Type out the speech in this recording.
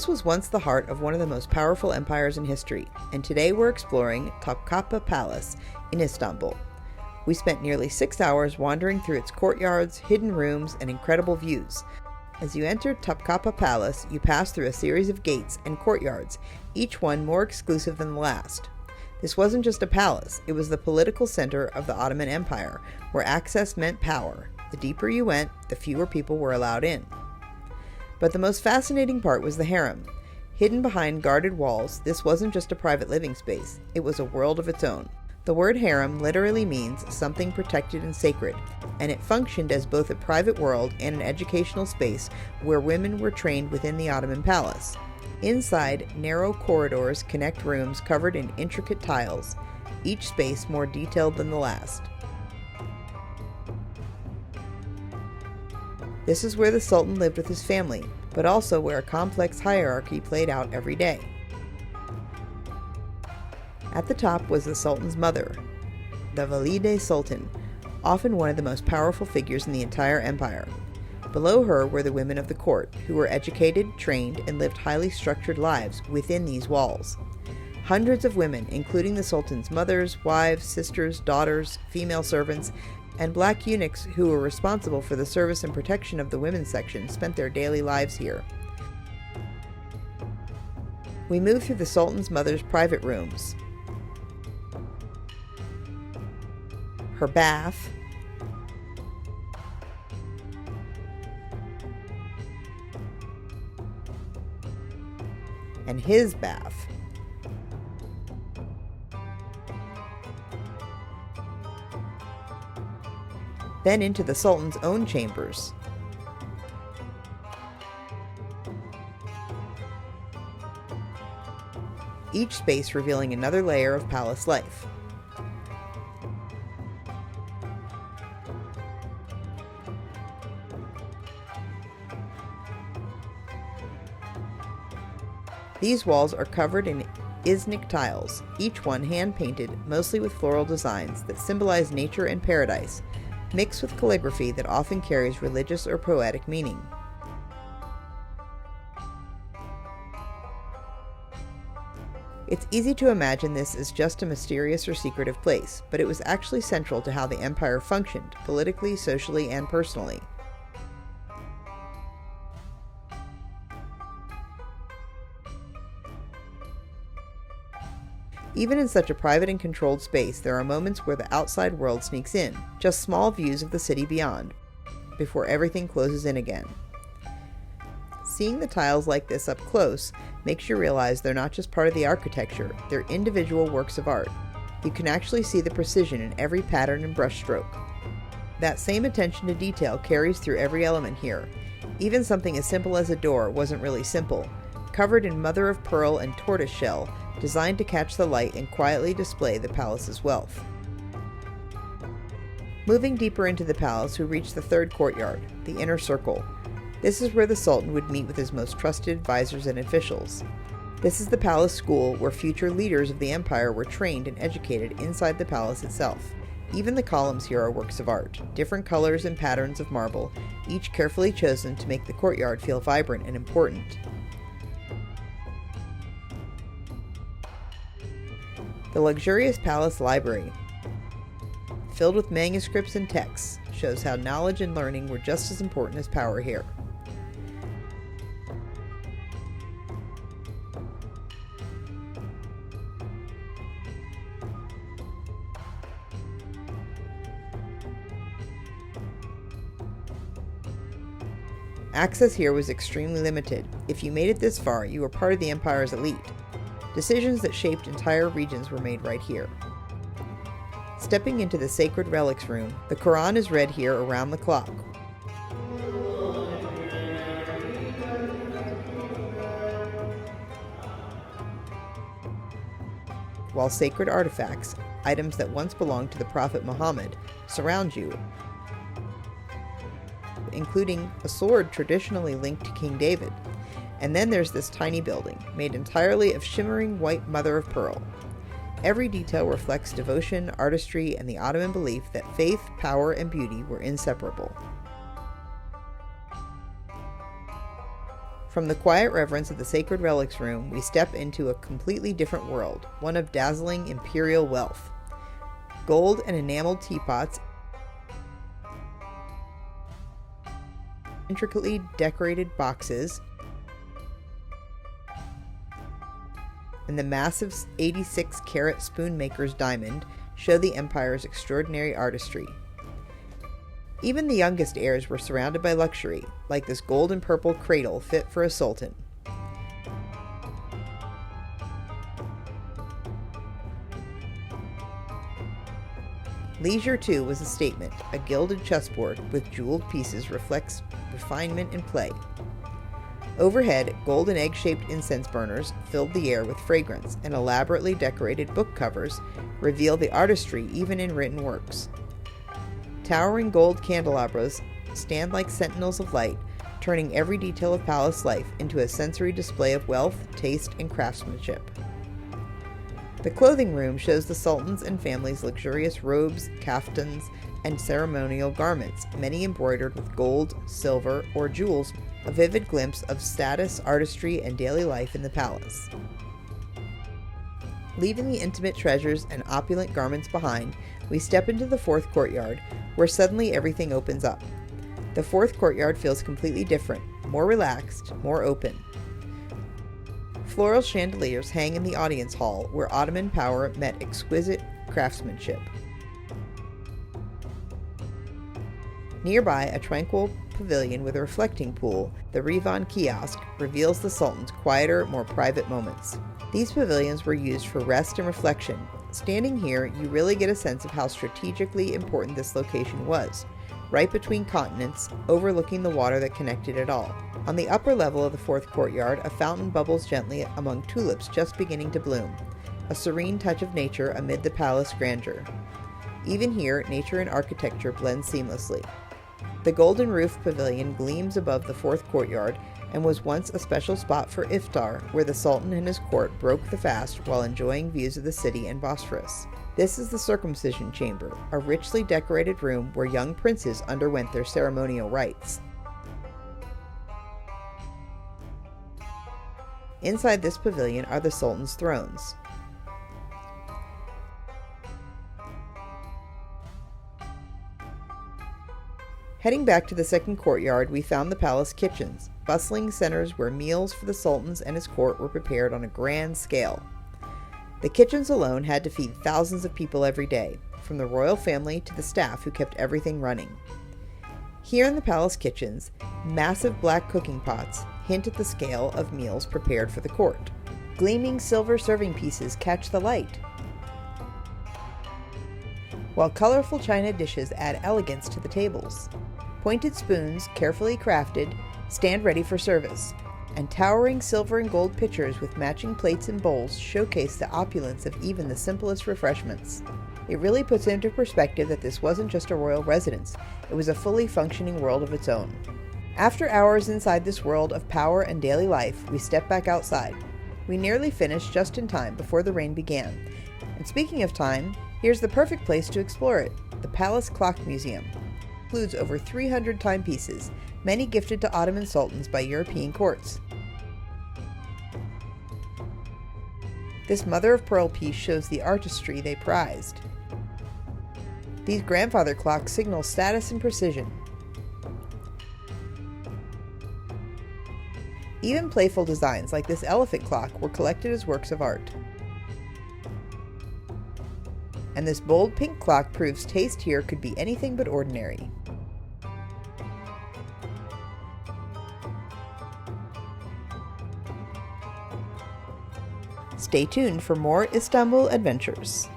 This was once the heart of one of the most powerful empires in history, and today we're exploring Topkapi Palace in Istanbul. We spent nearly 6 hours wandering through its courtyards, hidden rooms, and incredible views. As you enter Topkapi Palace, you pass through a series of gates and courtyards, each one more exclusive than the last. This wasn't just a palace, it was the political center of the Ottoman Empire, where access meant power. The deeper you went, the fewer people were allowed in. But the most fascinating part was the harem. Hidden behind guarded walls, this wasn't just a private living space, it was a world of its own. The word harem literally means something protected and sacred, and it functioned as both a private world and an educational space where women were trained within the Ottoman palace. Inside, narrow corridors connect rooms covered in intricate tiles, each space more detailed than the last. This is where the Sultan lived with his family, but also where a complex hierarchy played out every day. At the top was the Sultan's mother, the Valide Sultan, often one of the most powerful figures in the entire empire. Below her were the women of the court, who were educated, trained, and lived highly structured lives within these walls. Hundreds of women, including the Sultan's mothers, wives, sisters, daughters, female servants, and black eunuchs who were responsible for the service and protection of the women's section, spent their daily lives here. We moved through the Sultan's mother's private rooms, her bath, and his bath. Then into the Sultan's own chambers. Each space revealing another layer of palace life. These walls are covered in scenic tiles, each one hand-painted, mostly with floral designs that symbolize nature and paradise, mixed with calligraphy that often carries religious or poetic meaning. It's easy to imagine this as just a mysterious or secretive place, but it was actually central to how the empire functioned, politically, socially, and personally. Even in such a private and controlled space, there are moments where the outside world sneaks in, just small views of the city beyond, before everything closes in again. Seeing the tiles like this up close makes you realize they're not just part of the architecture, they're individual works of art. You can actually see the precision in every pattern and brushstroke. That same attention to detail carries through every element here. Even something as simple as a door wasn't really simple. Covered in mother of pearl and tortoise shell, designed to catch the light and quietly display the palace's wealth. Moving deeper into the palace, we reach the third courtyard, the inner circle. This is where the Sultan would meet with his most trusted advisors and officials. This is the palace school where future leaders of the empire were trained and educated inside the palace itself. Even the columns here are works of art, different colors and patterns of marble, each carefully chosen to make the courtyard feel vibrant and important. The luxurious palace library, filled with manuscripts and texts, shows how knowledge and learning were just as important as power here. Access here was extremely limited. If you made it this far, you were part of the empire's elite. Decisions that shaped entire regions were made right here. Stepping into the sacred relics room, the Quran is read here around the clock. While sacred artifacts, items that once belonged to the Prophet Muhammad, surround you, including a sword traditionally linked to King David. And then there's this tiny building, made entirely of shimmering white mother of pearl. Every detail reflects devotion, artistry, and the Ottoman belief that faith, power, and beauty were inseparable. From the quiet reverence of the sacred relics room, we step into a completely different world, one of dazzling imperial wealth. Gold and enameled teapots, intricately decorated boxes, and the massive 86-carat spoonmaker's diamond show the empire's extraordinary artistry. Even the youngest heirs were surrounded by luxury, like this gold and purple cradle fit for a sultan. Leisure, too, was a statement. A gilded chessboard with jeweled pieces reflects refinement and play. Overhead, gold and egg-shaped incense burners filled the air with fragrance, and elaborately decorated book covers reveal the artistry even in written works. Towering gold candelabras stand like sentinels of light, turning every detail of palace life into a sensory display of wealth, taste, and craftsmanship. The clothing room shows the sultans and family's luxurious robes, kaftans, and ceremonial garments, many embroidered with gold, silver, or jewels, a vivid glimpse of status, artistry, and daily life in the palace. Leaving the intimate treasures and opulent garments behind, we step into the fourth courtyard, where suddenly everything opens up. The fourth courtyard feels completely different, more relaxed, more open. Floral chandeliers hang in the audience hall, where Ottoman power met exquisite craftsmanship. Nearby, a tranquil pavilion with a reflecting pool, the Rivan kiosk, reveals the Sultan's quieter, more private moments. These pavilions were used for rest and reflection. Standing here, you really get a sense of how strategically important this location was, right between continents, overlooking the water that connected it all. On the upper level of the fourth courtyard, a fountain bubbles gently among tulips just beginning to bloom, a serene touch of nature amid the palace grandeur. Even here, nature and architecture blend seamlessly. The golden roof pavilion gleams above the fourth courtyard and was once a special spot for iftar, where the Sultan and his court broke the fast while enjoying views of the city and Bosphorus. This is the circumcision chamber, a richly decorated room where young princes underwent their ceremonial rites. Inside this pavilion are the Sultan's thrones. Heading back to the second courtyard, we found the palace kitchens, bustling centers where meals for the Sultans and his court were prepared on a grand scale. The kitchens alone had to feed thousands of people every day, from the royal family to the staff who kept everything running. Here in the palace kitchens, massive black cooking pots hint at the scale of meals prepared for the court. Gleaming silver serving pieces catch the light, while colorful china dishes add elegance to the tables. Pointed spoons, carefully crafted, stand ready for service, and towering silver and gold pitchers with matching plates and bowls showcase the opulence of even the simplest refreshments. It really puts into perspective that this wasn't just a royal residence, it was a fully functioning world of its own. After hours inside this world of power and daily life, we step back outside. We nearly finished just in time before the rain began. And speaking of time, here's the perfect place to explore it, the Palace Clock Museum. It includes over 300 timepieces, many gifted to Ottoman sultans by European courts. This mother-of-pearl piece shows the artistry they prized. These grandfather clocks signal status and precision. Even playful designs like this elephant clock were collected as works of art. And this bold pink clock proves taste here could be anything but ordinary. Stay tuned for more Istanbul adventures.